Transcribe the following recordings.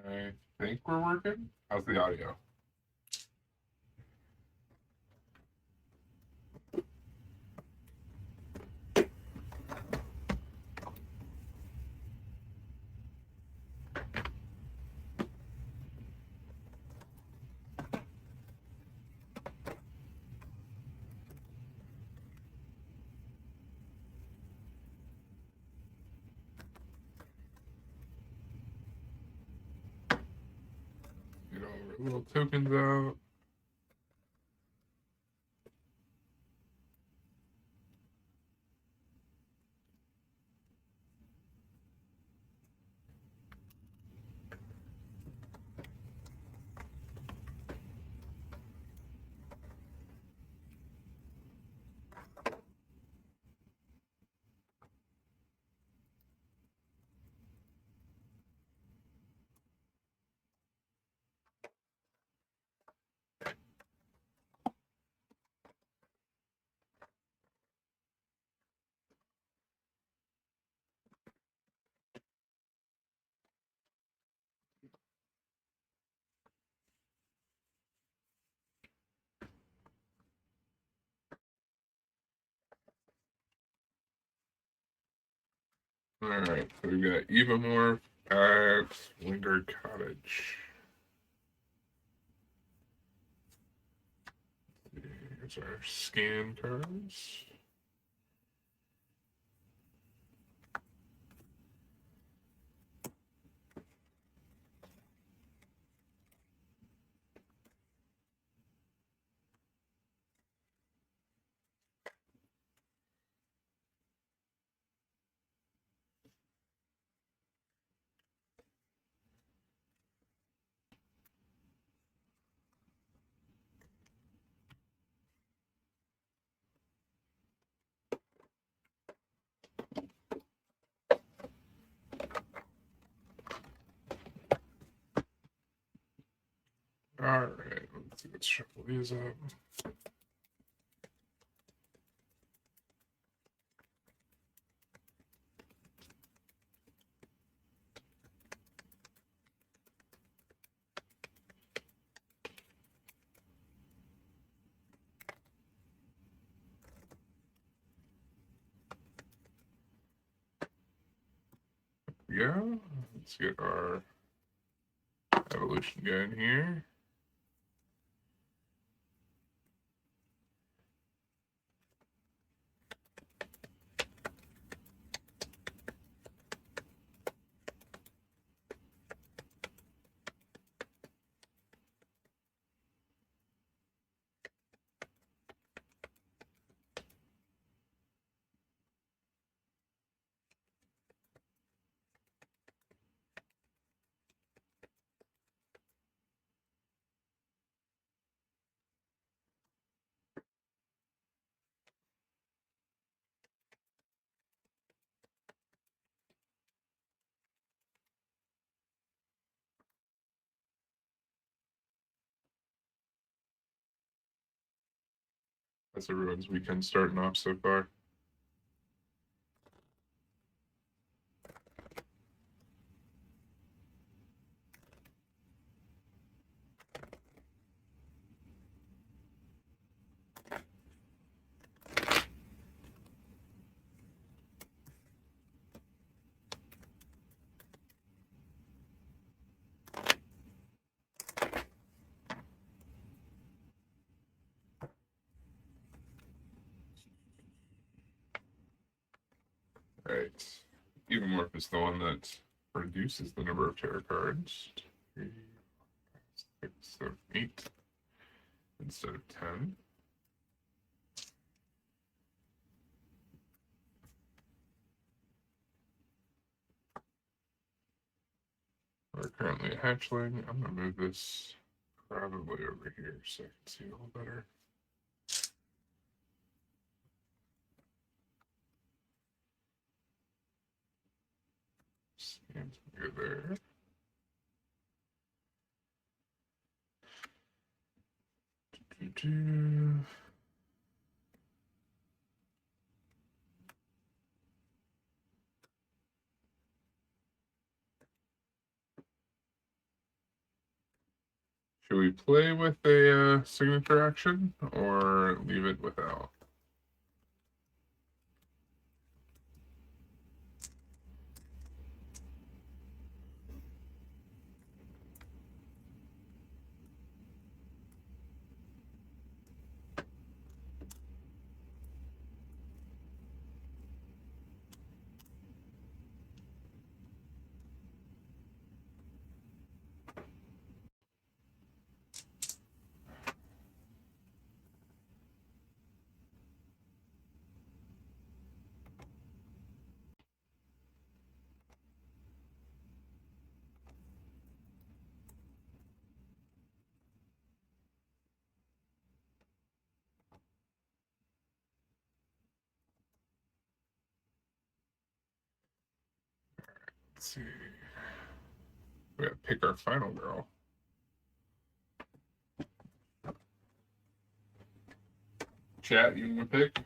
I think we're working. How's the audio? Get all our little tokens out. Alright, so we've got Evomorph at Wingard Cottage. Here's our scan cards. Alright, let's shuffle these up. Yeah, let's get our evolution going here. That's everyone's weekend starting off so far. Right. Evomorph is the one that reduces the number of tarot cards. 3, 6, 7, 8 instead of 10. We're currently a hatchling. I'm going to move this probably over here so I can see a little better. And go there. Do we play with a signature action or leave it without? Let's see. We gotta pick our final girl. Chat, you want to pick?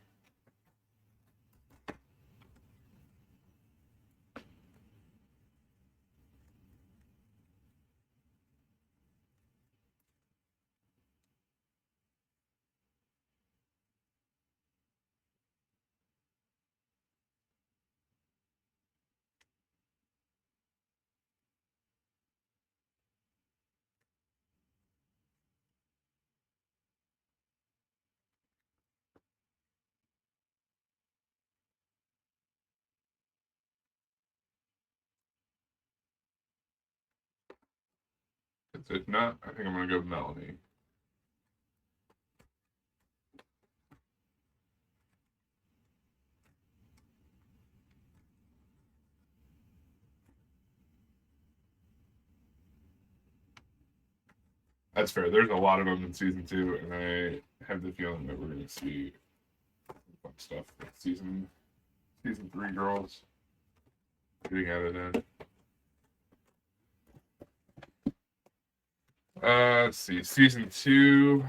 If not, I think I'm gonna go Melanie. That's fair. There's a lot of them in season 2, and I have the feeling that we're gonna see fun stuff with season 3 girls getting added in. Let's see. Season 2.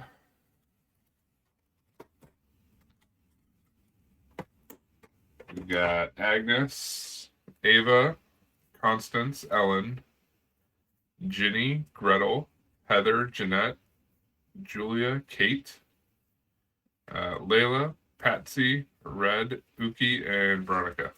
We got Agnes, Ava, Constance, Ellen, Ginny, Gretel, Heather, Jeanette, Julia, Kate, Layla, Patsy, Red, Uki, and Veronica.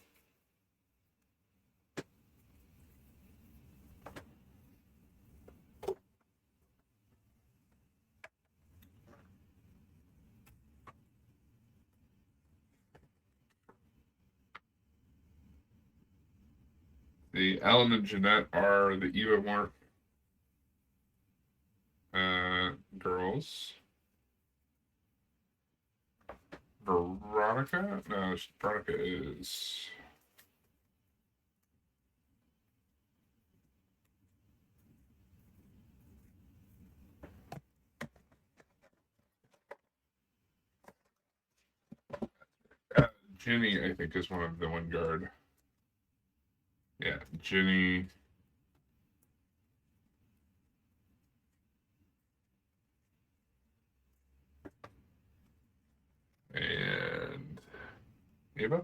The Ellen and Jeanette are the Evomorph girls. Veronica? No, Veronica is. Ginny, I think, is one of the Wingard. Yeah, Ginny. And Ava?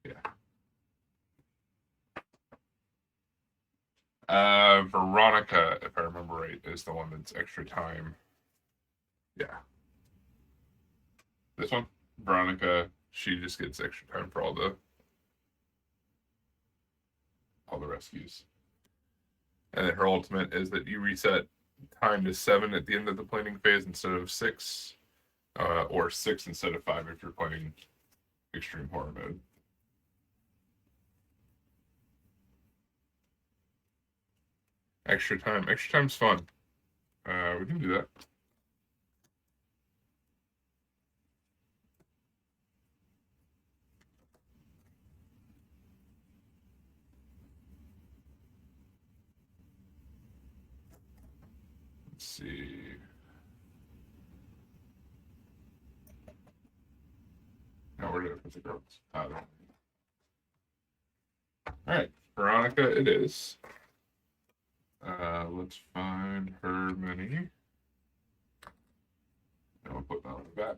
Yeah. Veronica, if I remember right, is the one that's extra time. Yeah. This one, Veronica, she just gets extra time for all the rescues. And then her ultimate is that you reset time to 7 at the end of the planning phase instead of 6, or 6 instead of 5 if you're playing extreme horror mode. Extra time. Extra time's fun. We can do that. Let's see. Now where did I put the girls? All right, Veronica it is. Let's find her mini. And we'll put that on the back.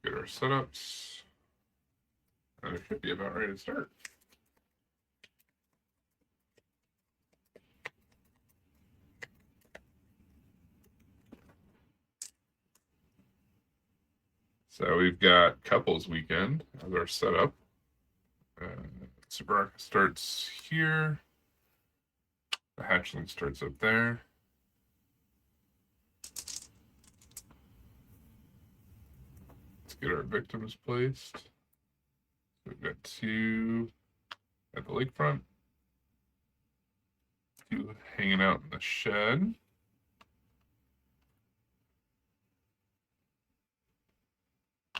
Get our setups. And it should be about ready to start. So we've got couples weekend as our setup. Super Arc starts here. The hatchling starts up there. Let's get our victims placed. So we've got 2 at the lakefront, 2 hanging out in the shed.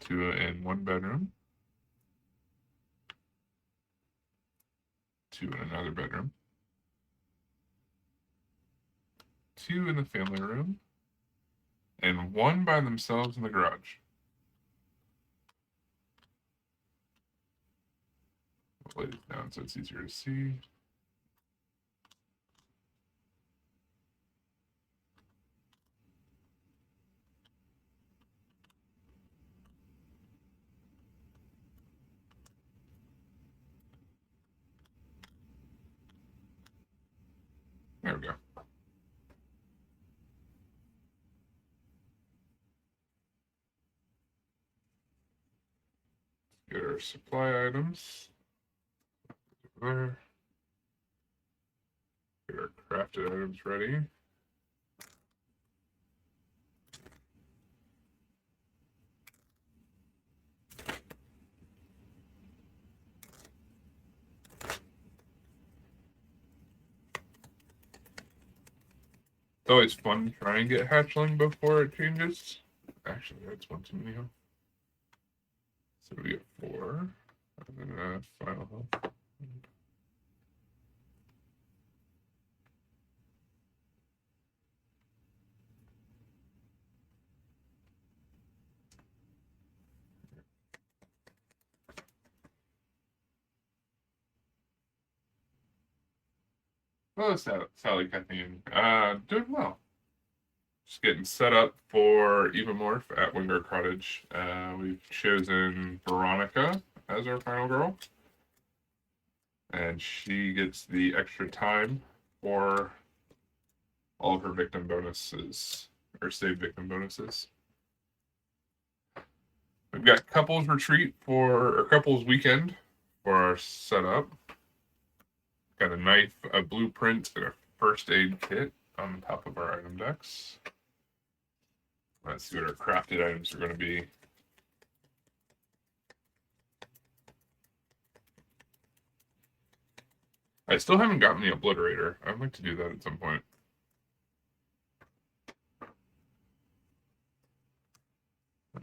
2 in one bedroom. 2 in another bedroom. 2 in the family room. And 1 by themselves in the garage. I'll lay it down so it's easier to see. There we go. Get our supply items. There. Get our crafted items ready. It's always fun to try and get hatchling before it changes. Actually, that's one too many. So we get 4. And then final health. Hello, Sally Kathleen. Doing well. Just getting set up for Evomorph at Wingard Cottage. We've chosen Veronica as our final girl. And she gets the extra time for all of her victim bonuses, or saved victim bonuses. We've got couples retreat or couples weekend for our setup. Got a knife, a blueprint, and a first aid kit on the top of our item decks. Let's see what our crafted items are going to be. I still haven't gotten the obliterator. I'd like to do that at some point.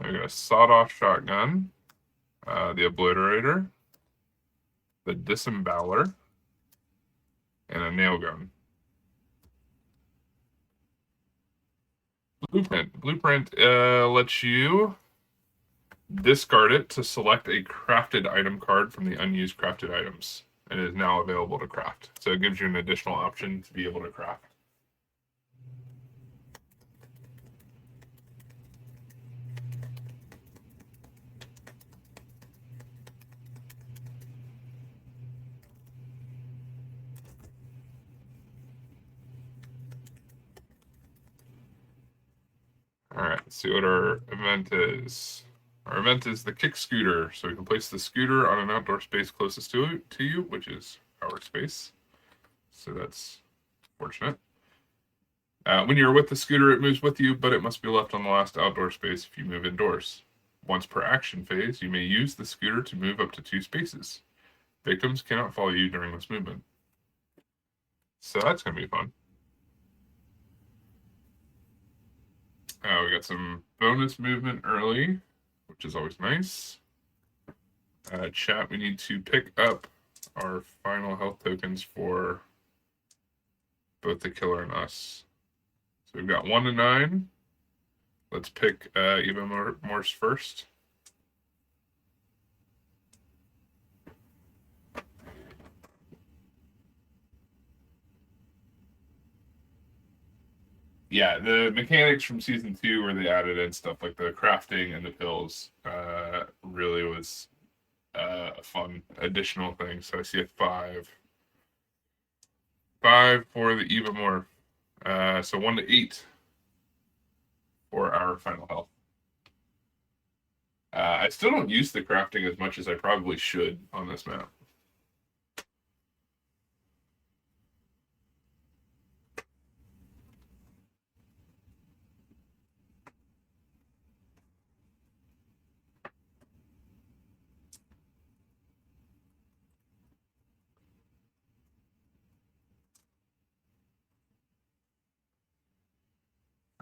I got a sawed-off shotgun, the obliterator, the disemboweler, and a nail gun. Blueprint lets you discard it to select a crafted item card from the unused crafted items. It is now available to craft. So it gives you an additional option to be able to craft. All right, let's see what our event is. Our event is the kick scooter. So we can place the scooter on an outdoor space closest to you, which is our space. So that's fortunate. When you're with the scooter, it moves with you, but it must be left on the last outdoor space if you move indoors. Once per action phase, you may use the scooter to move up to 2 spaces. Victims cannot follow you during this movement. So that's going to be fun. We got some bonus movement early, which is always nice. Chat, we need to pick up our final health tokens for both the killer and us. So we've got 1 to 9. Let's pick Evomorphs first. Yeah, the mechanics from season 2 where they added in stuff like the crafting and the pills really was a fun additional thing. So I see a 5. 5 for the Evomorph. So 1 to 8 for our final health. I still don't use the crafting as much as I probably should on this map.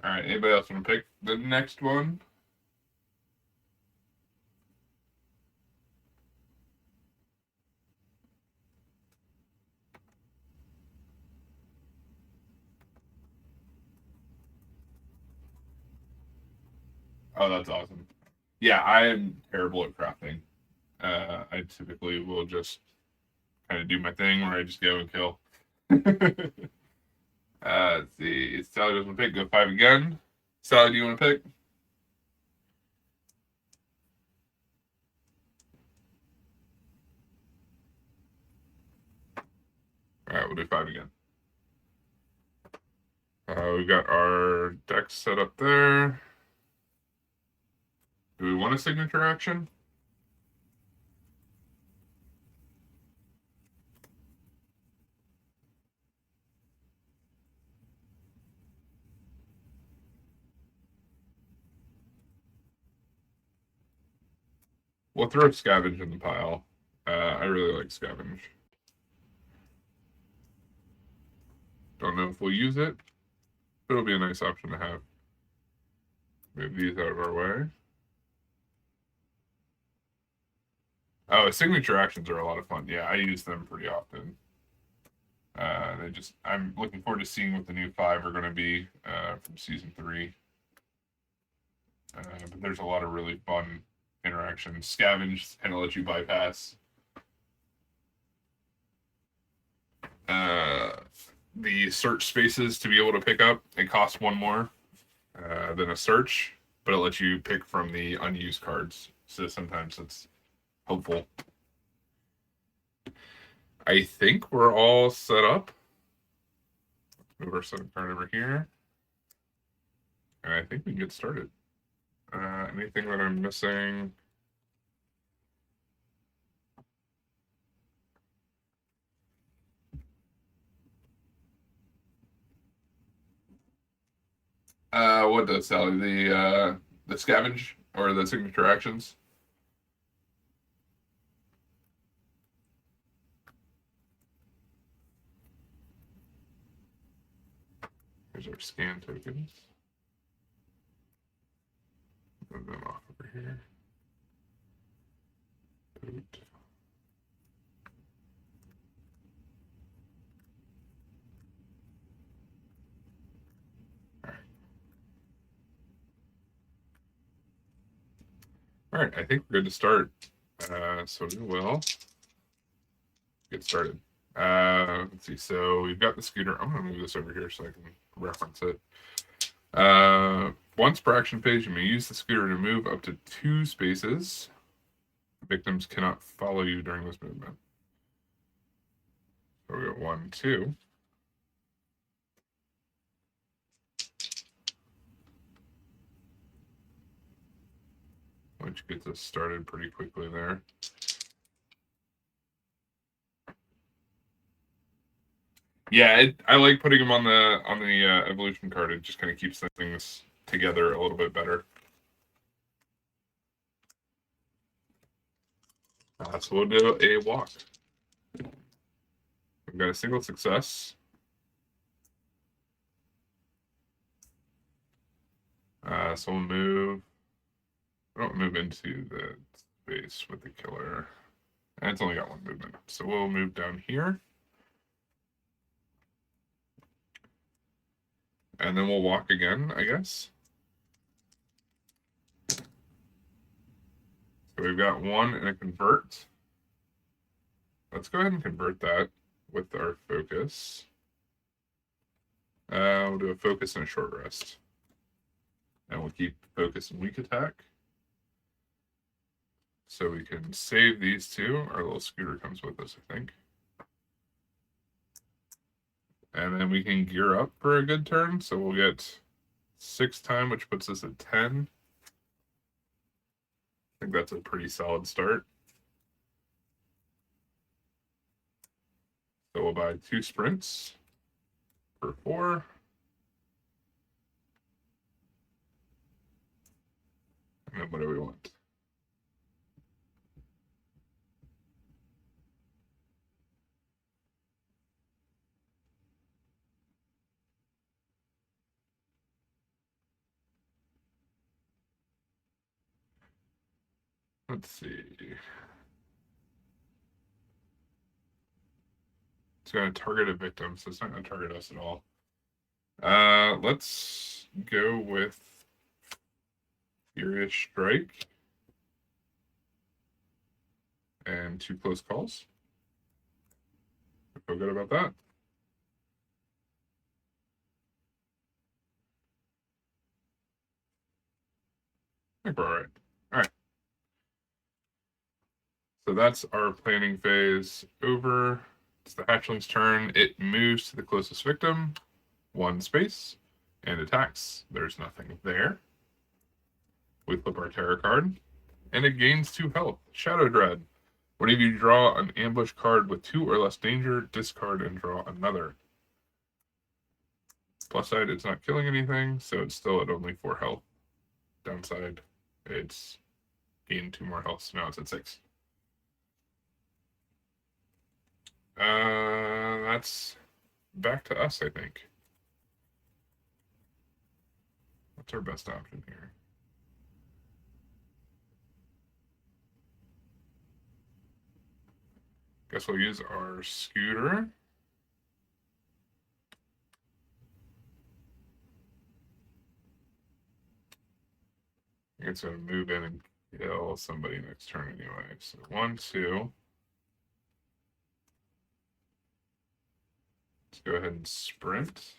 All right, anybody else want to pick the next one? Oh, that's awesome. Yeah, I am terrible at crafting. I typically will just kind of do my thing where I just go and kill. Let's see. Sally doesn't pick. Go 5 again. Sally, do you want to pick? All right, we'll do 5 again. We've got our deck set up there. Do we want a signature action? We'll throw Scavenge in the pile. I really like Scavenge. Don't know if we'll use it, but it'll be a nice option to have. Move these out of our way. Oh, signature actions are a lot of fun. Yeah, I use them pretty often. I'm looking forward to seeing what the new 5 are going to be from season 3. But there's a lot of really fun interactions. Scavenge kind of lets you bypass the search spaces to be able to pick up. It costs 1 more than a search, but it lets you pick from the unused cards. So sometimes it's helpful. I think we're all set up. Move our second card over here. And I think we can get started. Anything that I'm missing? What does Sally? The scavenge or the signature actions? Here's our scan tokens. Move them off over here. Boot. All right, I think we're good to start. So we will get started. Let's see. So we've got the scooter. I'm going to move this over here so I can reference it. Once per action phase, you may use the scooter to move up to 2 spaces. Victims cannot follow you during this movement. So we got 1, 2. Which gets us started pretty quickly there. Yeah, I like putting them on the evolution card. It just kind of keeps things together a little bit better. So we'll do a walk. We've got a single success. So we'll move. I don't move into the space with the killer. And it's only got 1 movement. So we'll move down here. And then we'll walk again, I guess. So we've got 1 and a convert. Let's go ahead and convert that with our focus. We'll do a focus and a short rest. And we'll keep focus and weak attack. So we can save these two. Our little scooter comes with us, I think. And then we can gear up for a good turn. So we'll get 6 time, which puts us at 10. I think that's a pretty solid start. So we'll buy 2 sprints for 4. And then what do we want? Let's see. It's going to target a victim, so it's not going to target us at all. Let's go with Furious Strike and 2 close calls. I feel good about that. I think we're all right. All right. So that's our planning phase over. It's the hatchling's turn. It moves to the closest victim, 1 space, and attacks. There's nothing there. We flip our terror card, and it gains 2 health. Shadow Dread. Whenever you draw an ambush card with 2 or less danger, discard and draw another. Plus side, it's not killing anything, so it's still at only 4 health. Downside, it's gained 2 more health, so now it's at 6. That's back to us, I think. What's our best option here? Guess we'll use our scooter. It's going to move in and kill somebody next turn anyway. So 1, 2. Let's go ahead and sprint.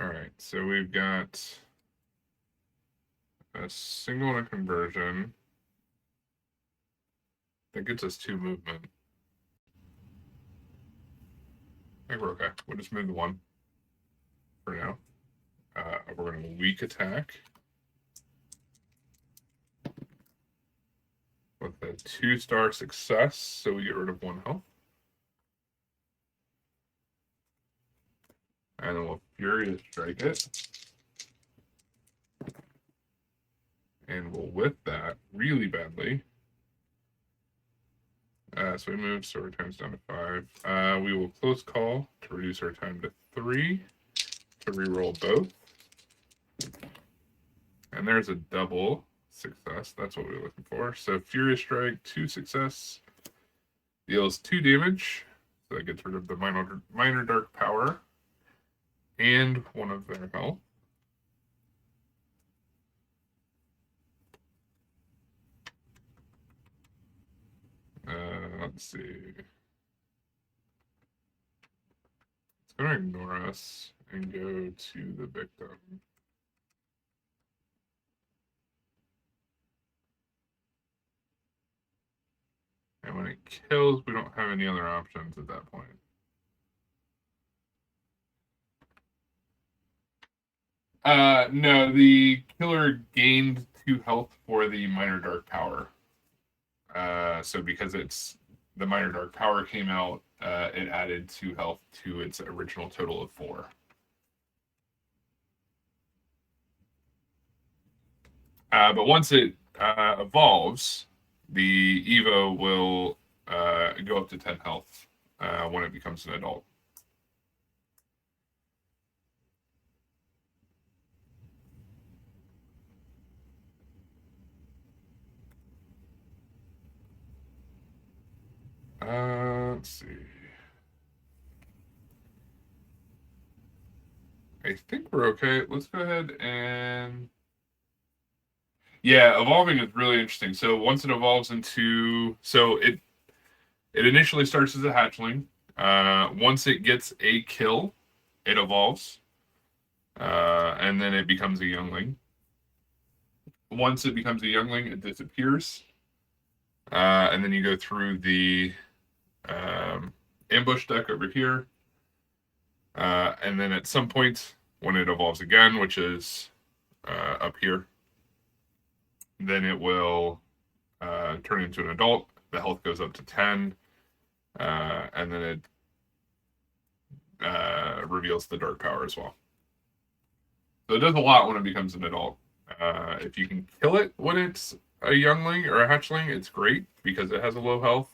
All right, so we've got a single and a conversion. That gets us 2 movement. I think we're okay. We'll just move the 1 for now. We're going to weak attack with a 2-star success, so we get rid of 1 health. And then we'll Furious Strike it. And we'll whip that really badly. So we move, so our time's down to 5. We will close call to reduce our time to 3 to reroll both. And there's a double success. That's what we were looking for. So Furious Strike, 2 success, deals 2 damage. So that gets rid of the minor dark power and 1 of their health. Let's see. It's going to ignore us and go to the victim. And when it kills, we don't have any other options at that point. No, the killer gained 2 health for the minor dark power. So because the minor dark power came out, it added 2 health to its original total of 4. But once it evolves, the Evo will go up to 10 health when it becomes an adult. Let's see. I think we're okay. Let's go ahead and Yeah, evolving is really interesting. So once it evolves into, so it initially starts as a hatchling. Once it gets a kill, it evolves, and then it becomes a youngling. Once it becomes a youngling, it disappears, and then you go through the um, ambush deck over here, and then at some point when it evolves again, which is up here, then it will turn into an adult. The health goes up to 10, and then it reveals the dark power as well. So it does a lot when it becomes an adult. If you can kill it when it's a youngling or a hatchling, it's great because it has a low health.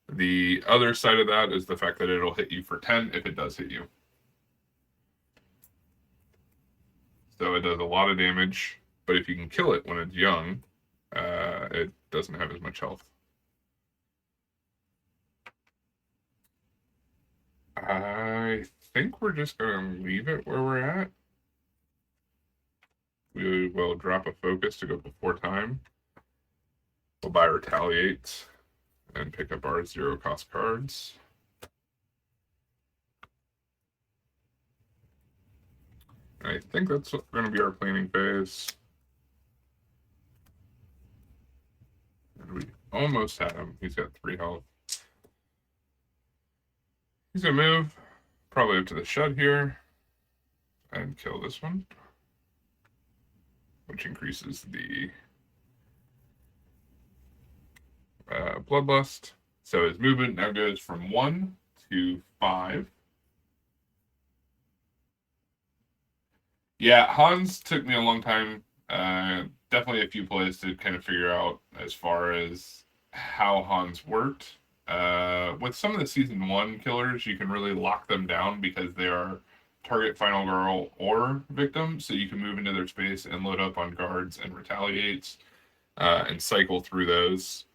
The other side of that is the fact that it'll hit you for 10 if it does hit you. So it does a lot of damage, but if you can kill it when it's young, it doesn't have as much health. I think we're just going to leave it where we're at. We will drop a focus to go before time. We'll buy Retaliate and pick up our 0-cost cards. I think that's going to be our planning phase. And we almost had him. He's got 3 health. He's going to move probably up to the shed here and kill this one, which increases the bloodlust. So his movement now goes from 1 to 5. Yeah, Hans took me a long time. Definitely a few plays to kind of figure out as far as how Hans worked. With some of the season 1 killers, you can really lock them down because they are target final girl or victim, so you can move into their space and load up on guards and retaliates and cycle through those,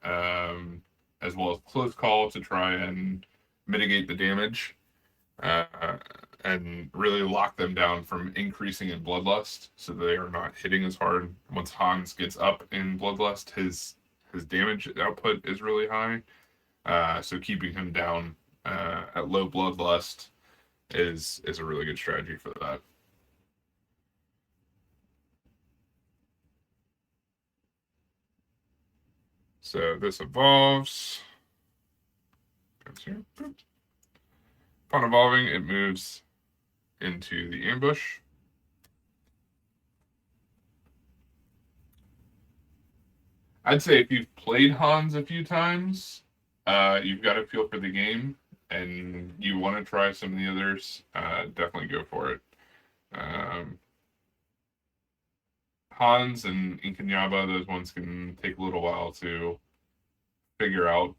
as well as close call to try and mitigate the damage. And really lock them down from increasing in bloodlust, so they are not hitting as hard. Once Hans gets up in bloodlust, his damage output is really high. So keeping him down at low bloodlust is a really good strategy for that. So this evolves. Comes here. Upon evolving, it moves into the ambush. I'd say if you've played Hans a few times, you've got a feel for the game, and you want to try some of the others, definitely go for it. Hans and Inkanyaba, those ones can take a little while to figure out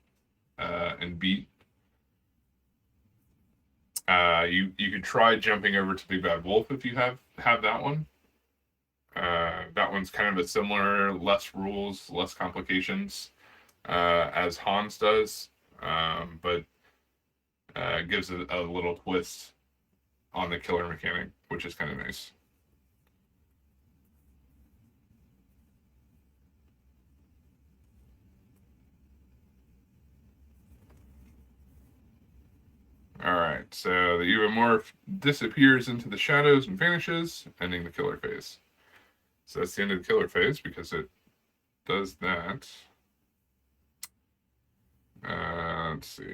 and beat. You could try jumping over to Big Bad Wolf if you have that one. That one's kind of a similar, less rules, less complications as Hans does, but gives it a little twist on the killer mechanic, which is kind of nice. Alright, so the Evomorph disappears into the shadows and vanishes, ending the killer phase. So that's the end of the killer phase because it does that. Let's see.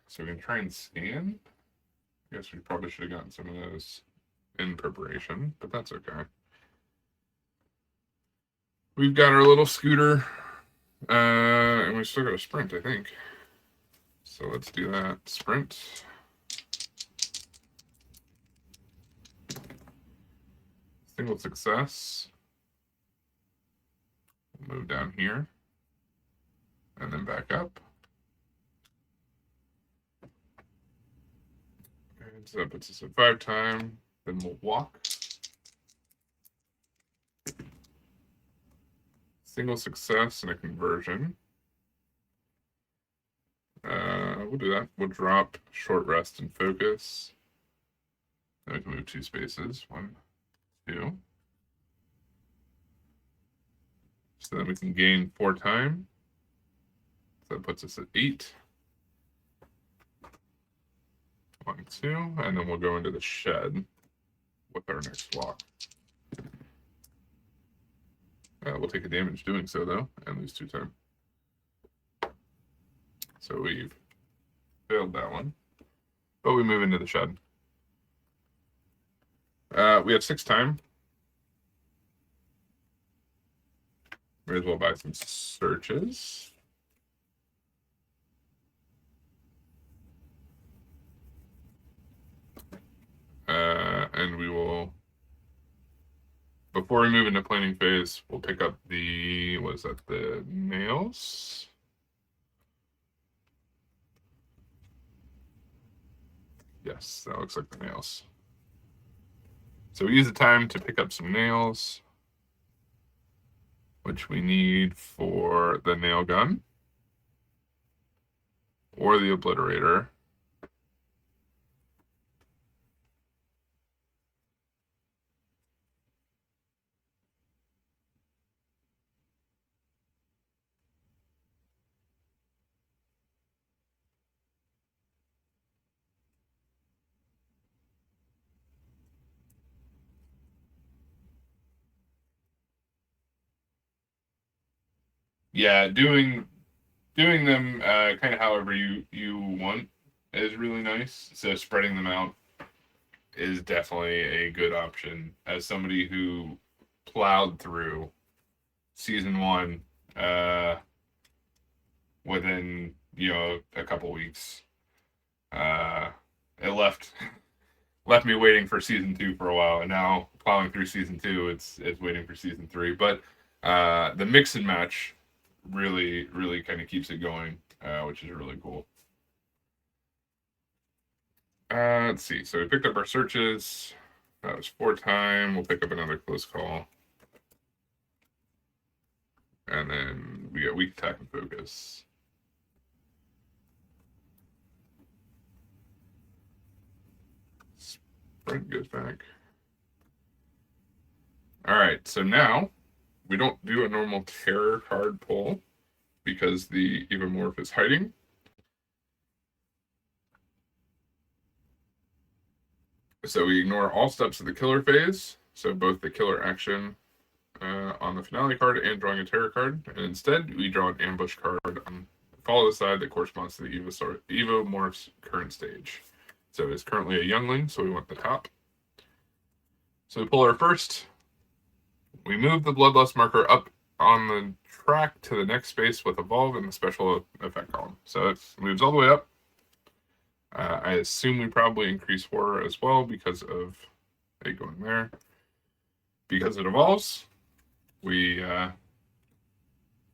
So we can try and scan. I guess we probably should have gotten some of those in preparation, but that's okay. We've got our little scooter, and we still got a sprint, I think. So let's do that. Sprint. Single success. Move down here and then back up. And so that puts us at 5 time. Then we'll walk. Single success and a conversion. We'll do that. We'll drop short rest and focus. Then we can move 2 spaces. 1, 2. So then we can gain 4 time. So that puts us at 8. 1, 2, and then we'll go into the shed with our next walk. We'll take a damage doing so, though, and lose 2 time. So we've failed that one. But we move into the shed. We have 6 time. May as well buy some searches. And we will, before we move into planning phase, we'll pick up the, what is that, the nails? Yes, that looks like the nails. So we use the time to pick up some nails, which we need for the nail gun or the obliterator. Yeah, doing them kind of however you want is really nice. So spreading them out is definitely a good option. As somebody who plowed through season 1 within a couple weeks, it left me waiting for season 2 for a while, and now plowing through season 2, it's waiting for season 3. But the mix and match really kind of keeps it going, which is really cool. Let's see. So we picked up our searches. That was 4 time. We'll pick up another close call. And then we got weak attack and focus. Sprint goes back. All right. So now we don't do a normal terror card pull because the Evomorph is hiding. So we ignore all steps of the killer phase. So both the killer action on the finale card and drawing a terror card. And instead, we draw an ambush card on follow the side that corresponds to the Evomorph's current stage. So it's currently a youngling, so we want the top. So we pull our first. We move the Bloodlust marker up on the track to the next space with Evolve in the special effect column. So it moves all the way up. I assume we probably increase horror as well because of it going there. Because it evolves, we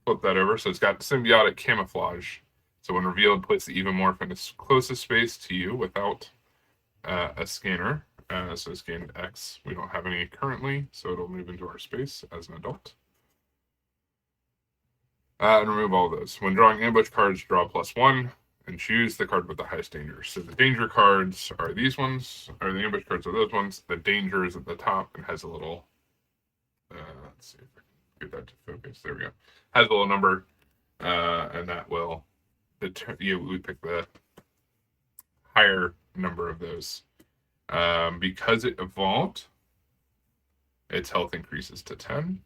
flip that over. So it's got symbiotic camouflage. So when revealed, puts the Evomorph in its closest space to you without a scanner. So scanned X, we don't have any currently, so it'll move into our space as an adult. And remove all of those. When drawing ambush cards, draw +1 and choose the card with the highest danger. So the danger cards are these ones, or the ambush cards are those ones. The danger is at the top and has a little, let's see if I can get that to focus. There we go. Has a little number, and that will, we pick the higher number of those. Because it evolved, its health increases to 10.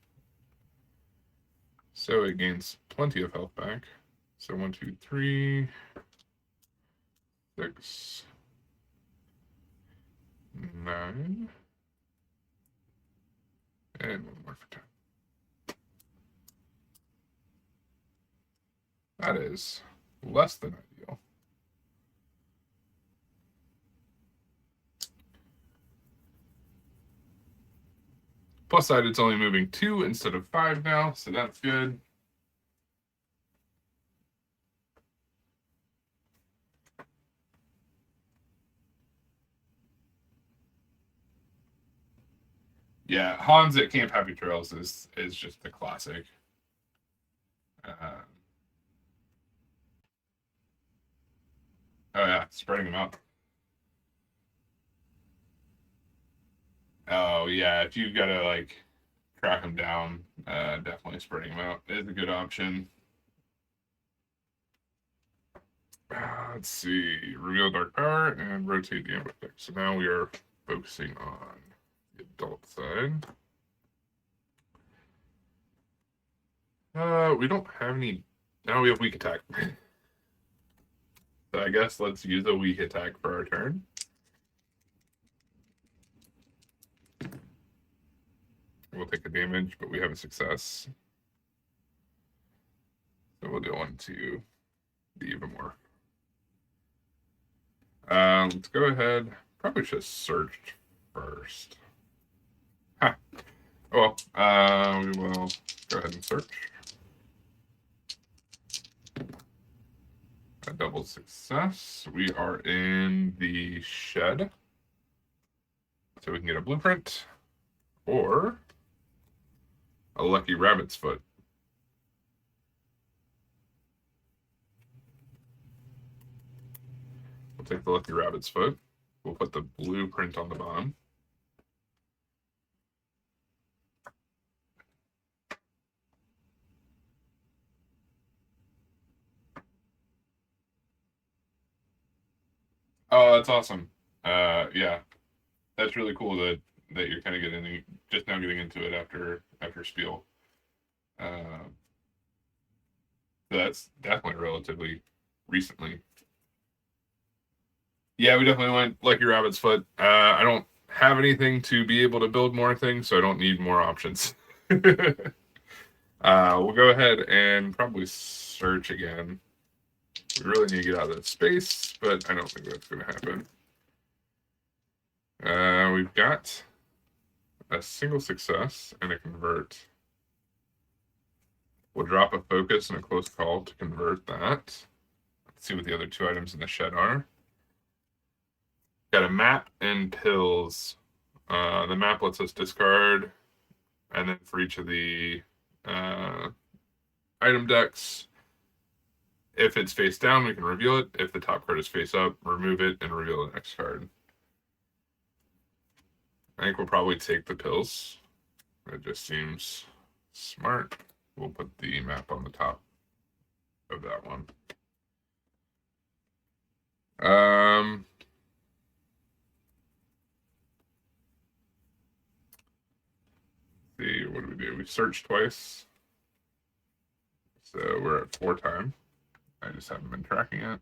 So it gains plenty of health back. So 1, 2, 3, 6, 9, and 1 more for 10. That is less than ideal. Plus side, it's only moving 2 instead of 5 now, so that's good. Yeah, Hans at Camp Happy Trails is just the classic. Oh yeah, spreading them out. Oh yeah, if you've got to like track him down. Definitely spreading him out is a good option. Let's see. Reveal Dark Power and rotate the ambush deck. So now we are focusing on the adult side. We don't have any. Now we have weak attack. So I guess let's use a weak attack for our turn. We'll take a damage, but we have a success. So we'll do 1 to the Evomorph. Let's go ahead. Probably should have searched first. Ha. Oh well, we will go ahead and search. A double success. We are in the shed. So we can get a blueprint or a lucky rabbit's foot. We'll take the lucky rabbit's foot. We'll put the blueprint on the bottom. Oh, that's awesome. Yeah, that's really cool that you're kind of getting just now getting into it after Spiel. So that's definitely relatively recently. Yeah, we definitely went Lucky Rabbit's Foot. I don't have anything to be able to build more things, so I don't need more options. We'll go ahead and probably search again. We really need to get out of the space, but I don't think that's going to happen. We've got a single success and a convert. We'll drop a focus and a close call to convert that. Let's see what the other 2 items in the shed are. Got a map and pills. The map lets us discard, and then for each of the item decks, if it's face down, we can reveal it. If the top card is face up, remove it and reveal the next card. I think we'll probably take the pills. It just seems smart. We'll put the map on the top of that one. See, what do? We searched twice. So we're at 4 time. I just haven't been tracking it.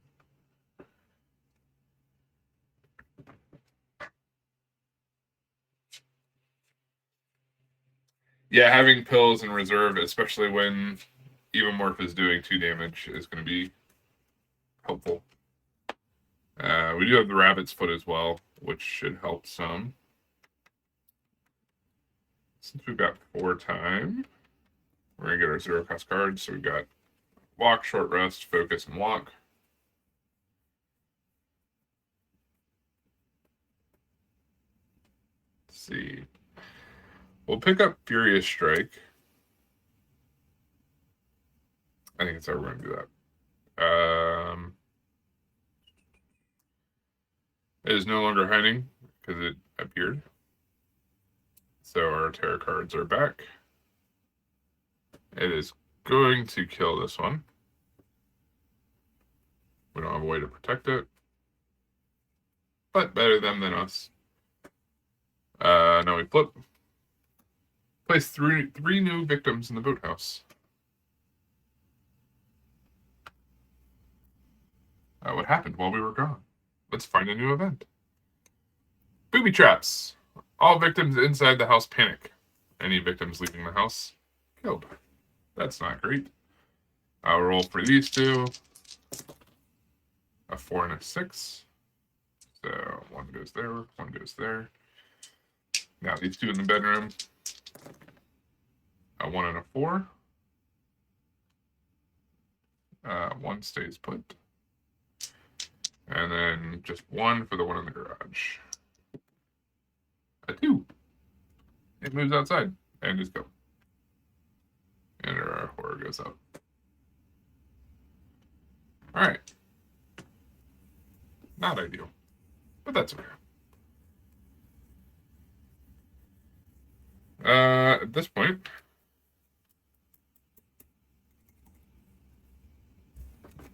Yeah, having pills in reserve, especially when Evomorph is doing 2 damage, is going to be helpful. We do have the rabbit's foot as well, which should help some. Since we've got 4 time, we're going to get our 0 cost cards. So we've got walk, short rest, focus, and walk. Let's see. We'll pick up Furious Strike. I think it's how we're going to do that. It is no longer hiding because it appeared. So our tarot cards are back. It is going to kill this one. We don't have a way to protect it. But better them than us. Now we flip. Place 3 new victims in the boathouse. What happened while we were gone? Let's find a new event. Booby traps. All victims inside the house panic. Any victims leaving the house killed. That's not great. I'll roll for these 2. A 4 and a 6. So 1 goes there, 1 goes there. Now these 2 in the bedroom. A 1 and a 4. 1 stays put. And then just 1 for the one in the garage. A 2. It moves outside and just go. And our horror goes up. All right. Not ideal, but that's okay. At this point,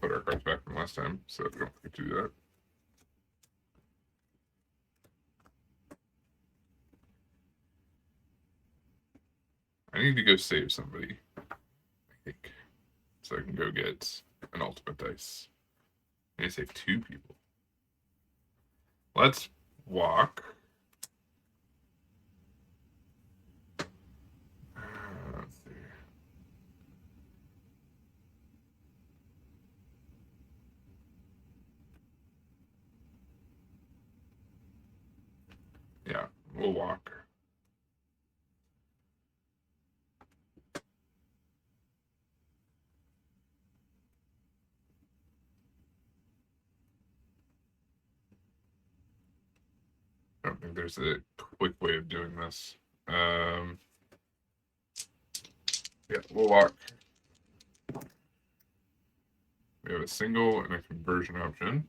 put our cards back from last time, so we don't forget to do that. I need to go save somebody, I think, so I can go get an ultimate dice. I need to save 2 people. Let's walk. Let's see. Yeah, we'll walk. I don't think there's a quick way of doing this. Yeah, we'll walk. We have a single and a conversion option.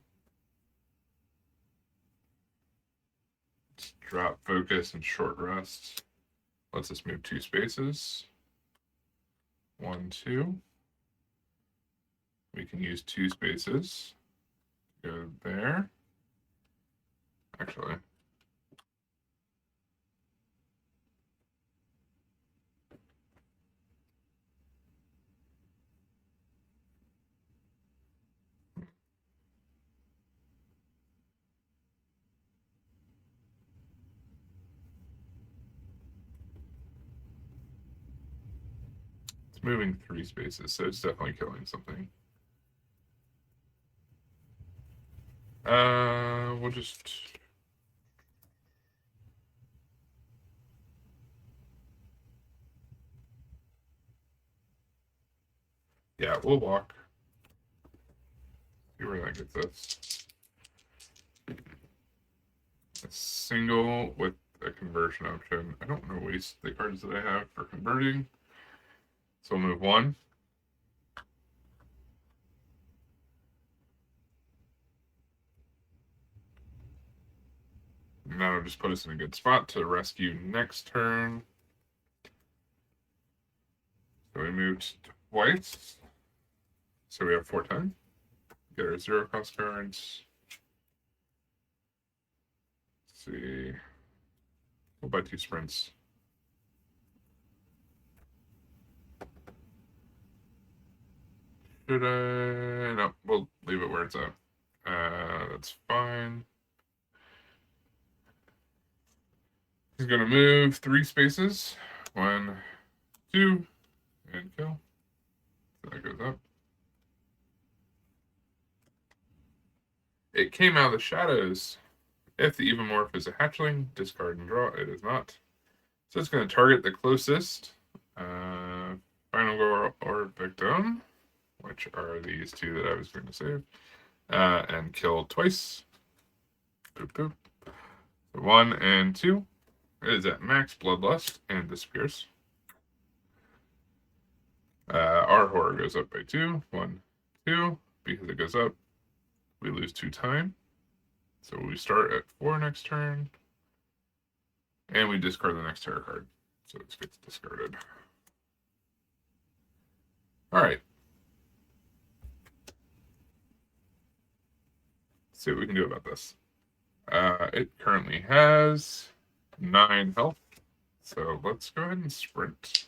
Let's drop focus and short rest. Let's just move 2 spaces. 1, 2. We can use 2 spaces. Go there. Actually, it's moving 3 spaces, so it's definitely killing something. We'll just... Yeah, we'll walk. See where that gets us. A single with a conversion option. I don't want to waste the cards that I have for converting. So we'll move 1. And that'll just put us in a good spot to rescue next turn. So we moved twice. So we have 4 times. Get our 0 cost cards. Let's see. We'll buy 2 sprints. Should I? No, we'll leave it where it's at. That's fine. He's gonna move 3 spaces. 1, 2, and kill. So that goes up. It came out of the shadows. If the Evomorph is a hatchling, discard and draw. It is not. So it's going to target the closest final go or victim, which are these 2 that I was going to save, and kill twice. Boop, boop. 1 and 2 is at max bloodlust and disappears. Our horror goes up by 2. 1, 2. Because it goes up, we lose 2 time. So we start at 4 next turn. And we discard the next terror card. So this gets discarded. Alright. Let's see what we can do about this. It currently has 9 health. So let's go ahead and sprint.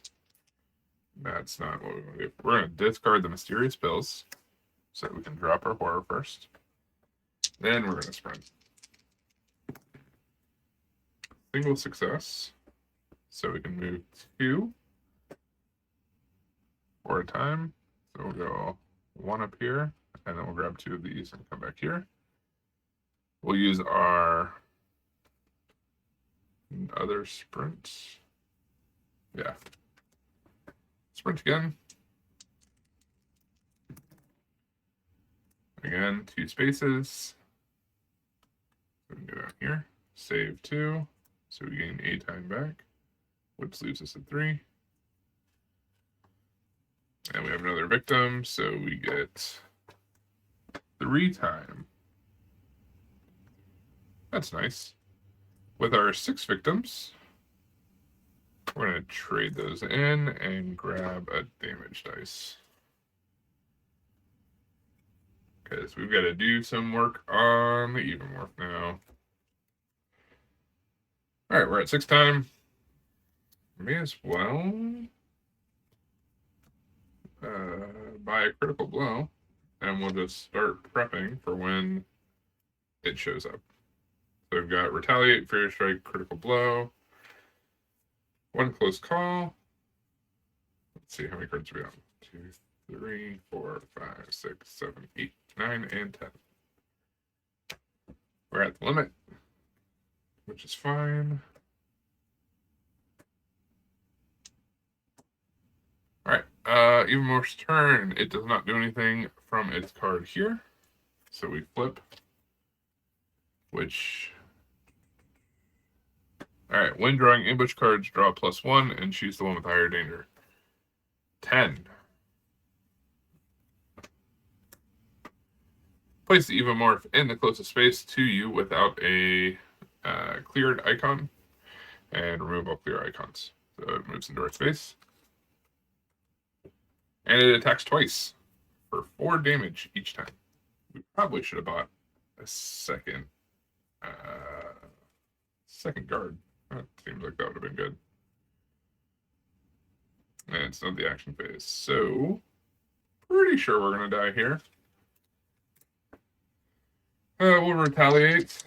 That's not what we want to do. We're going to discard the mysterious pills so that we can drop our horror first. Then we're going to sprint. Single success. So we can move 2 for a time. So we'll go 1 up here, and then we'll grab 2 of these and come back here. We'll use our other sprint. Yeah. Sprint again. Again, 2 spaces. So we can go down here. Save 2. So we gain a time back, which leaves us at 3. And we have another victim, so we get 3 time. That's nice. With our 6 victims, We're going to trade those in and grab a damage dice. Because we've got to do some work on the Evomorph now. Alright, we're at 6 time. May as well buy a critical blow. And we'll just start prepping for when it shows up. So we've got Retaliate, Fear Strike, Critical Blow. 1 close call. Let's see how many cards we have. 2, 3, 4, 5, 6, 7, 8, 9, and 10. We're at the limit, which is fine. Alright, Evomorph's turn. It does not do anything from its card here. So we flip. Which... Alright, when drawing ambush cards, draw +1 and choose the one with higher danger. 10. Place the Evomorph in the closest space to you without a cleared icon. And remove all clear icons. So it moves into our space. And it attacks twice for 4 damage each time. We probably should have bought a second guard. That seems like that would have been good. And it's not the action phase. So, pretty sure we're going to die here. We'll retaliate.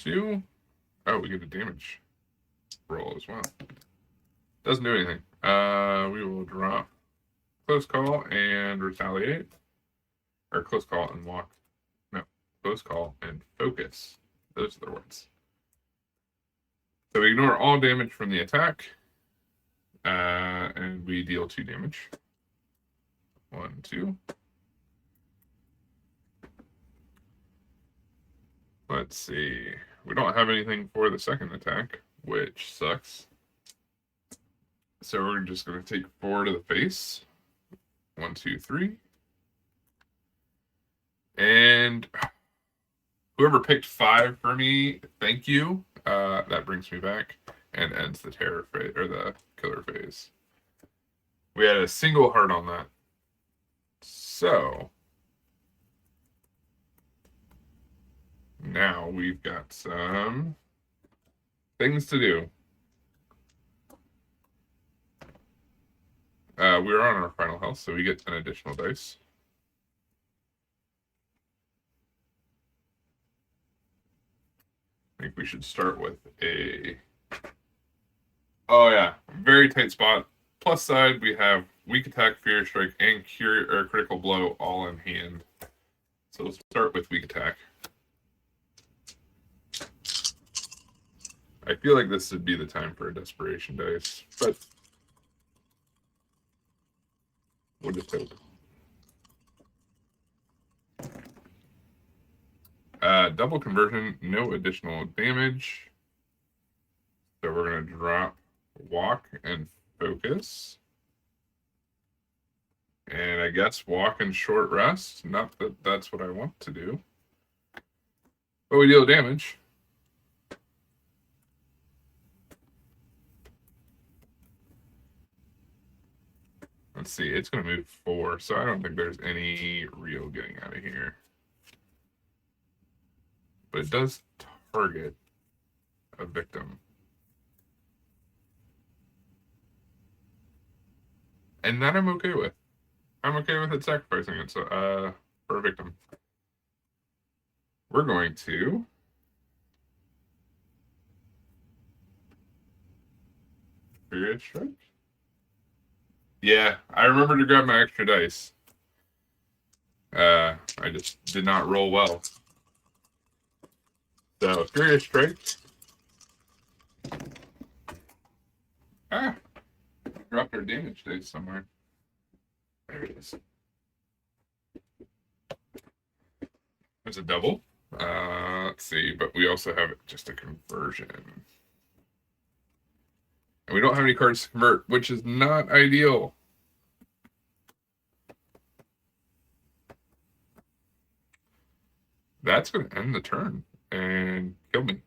Oh, we get a damage roll as well. Doesn't do anything. We will drop close call and retaliate. Or close call and walk. No, close call and focus. Those are the words. So we ignore all damage from the attack. And we deal 2 damage. 1, 2. Let's see. We don't have anything for the second attack, which sucks. So we're just going to take 4 to the face. 1, 2, 3. And whoever picked 5 for me, thank you. That brings me back and ends the terror phase, or the killer phase. We had a single heart on that. So now we've got some things to do. We're on our final health, so we get 10 additional dice. I think we should start with a... Oh yeah, very tight spot. Plus side, we have weak attack, fear strike, and cure or critical blow all in hand. So let's start with weak attack. I feel like this would be the time for a desperation dice, but we'll just hope. Double conversion, no additional damage. So we're going to drop walk and focus. And I guess walk and short rest. Not that that's what I want to do. But we deal damage. Let's see, it's going to move 4, so I don't think there's any real getting out of here. But it does target a victim. And that I'm okay with. I'm okay with it sacrificing it for a victim. We're going to Spirit Strike? Yeah, I remember to grab my extra dice. I just did not roll well. So, Furious Strike. Dropped our damage dice somewhere. There it is. There's a double. Let's see, but we also have just a conversion. And we don't have any cards to convert, which is not ideal. That's going to end the turn. And and killed me.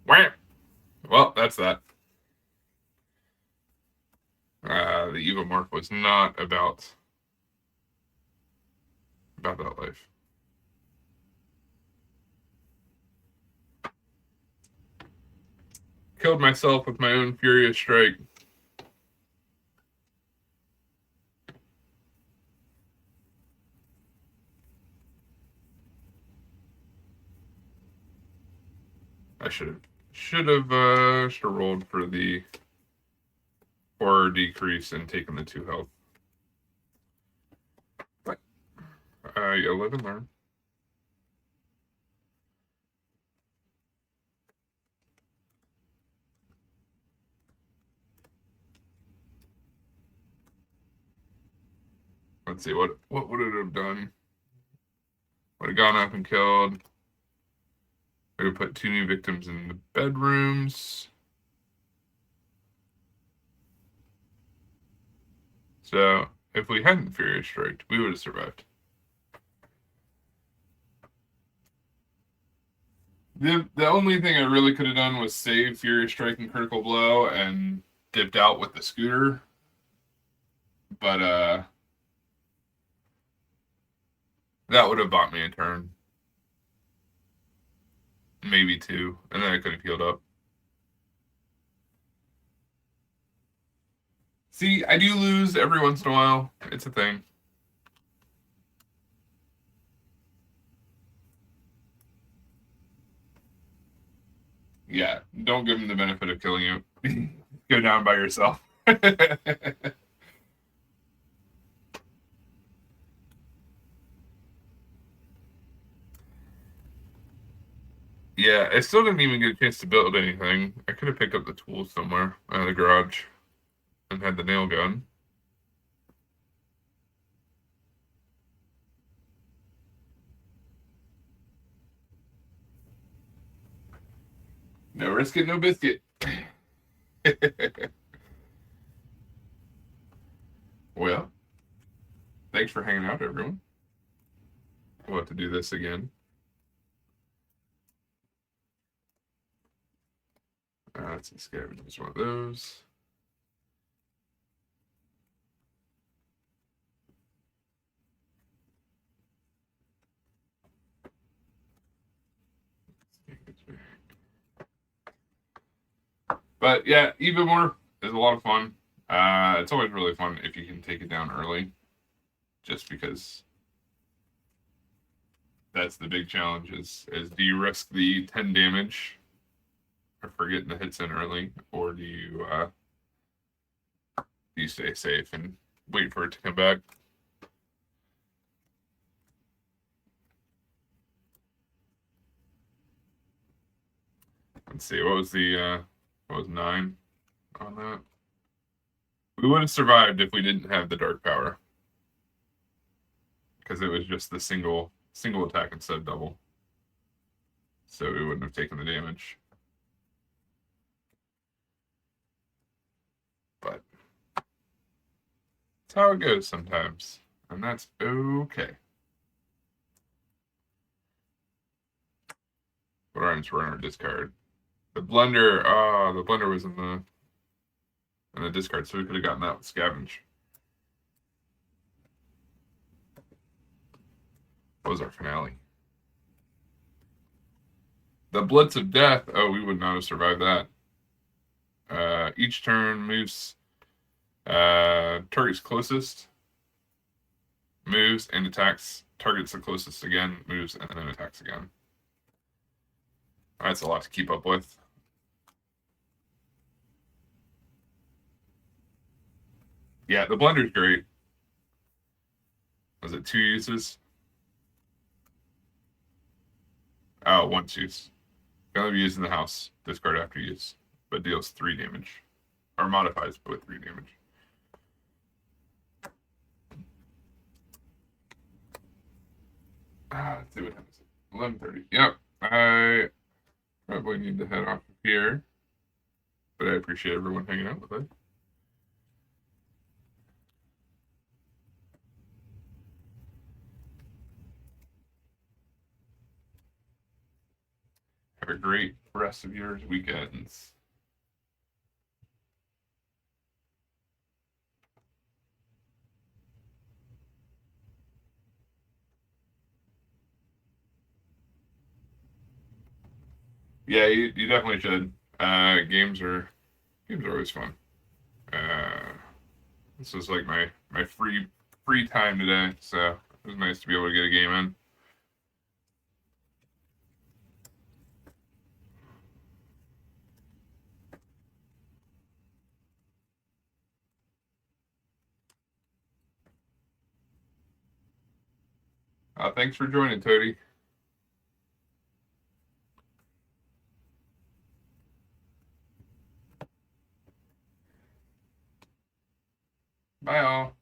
Wham! Well, that's that. The Evomorph was not about that life. Killed myself with my own furious strike. I should have rolled for the horror decrease and taken the 2 health. But you live and learn. Let's see, what would it have done? Would have gone up and killed. Would have put 2 new victims in the bedrooms. So if we hadn't Furious Striked, we would have survived. The only thing I really could have done was save Furious Strike and Critical Blow and dipped out with the scooter. But that would have bought me a turn. Maybe 2. And then I could have healed up. See, I do lose every once in a while. It's a thing. Yeah, don't give him the benefit of killing you. Go down by yourself. Yeah, I still didn't even get a chance to build anything. I could have picked up the tools somewhere out of the garage and had the nail gun. No risk it, no biscuit. Well, thanks for hanging out, everyone. We'll have to do this again. Let's see, scavenge one of those. But yeah, Evomorph is a lot of fun. It's always really fun if you can take it down early, just because that's the big challenge is do you risk the 10 damage for getting the hits in early, or do you stay safe and wait for it to come back? Let's see, what was 9 on that? We would have survived if we didn't have the dark power, because it was just the single attack instead of double, so we wouldn't have taken the damage. But that's how it goes sometimes, and that's okay. What items were in our discard? The blender. The blender was in the discard, so we could have gotten that with scavenge. What was our finale? The Blitz of Death. Oh, we would not have survived that. Each turn moves target's closest, moves and attacks targets the closest again, moves and then attacks again. That's a lot to keep up with. Yeah, the blender's great. Was it 2 uses? Oh, 1 use. Can only be used in the house. Discard after use, but deals 3 damage. Or modifies with 3 damage. Let's see what happens. 11:30. Yep. I probably need to head off of here. But I appreciate everyone hanging out with us. a great rest of your weekends. Yeah, you definitely should. Games are always fun. Uh, this was like my free time today, so it was nice to be able to get a game in. Thanks for joining, Toady. Bye, all.